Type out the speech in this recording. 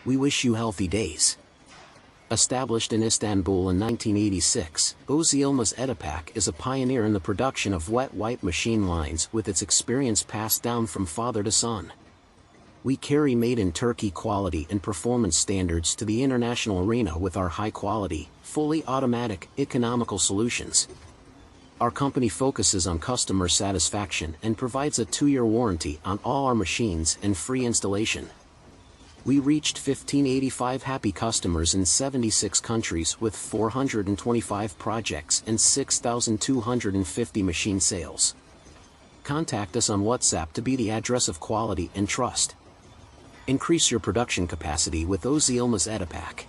We wish you healthy days. Established in Istanbul in 1986, Ozi Yilmaz ETİ-PAK is a pioneer in the production of wet wipe machine lines with its experience passed down from father to son. We carry made in Turkey quality and performance standards to the international arena with our high-quality, fully automatic, economical solutions. Our company focuses on customer satisfaction and provides a 2-year warranty on all our machines and free installation. We reached 1585 happy customers in 76 countries with 425 projects and 6,250 machine sales. Contact us on WhatsApp to be the address of quality and trust. Increase your production capacity with Ozi Yilmaz ETİ-PAK.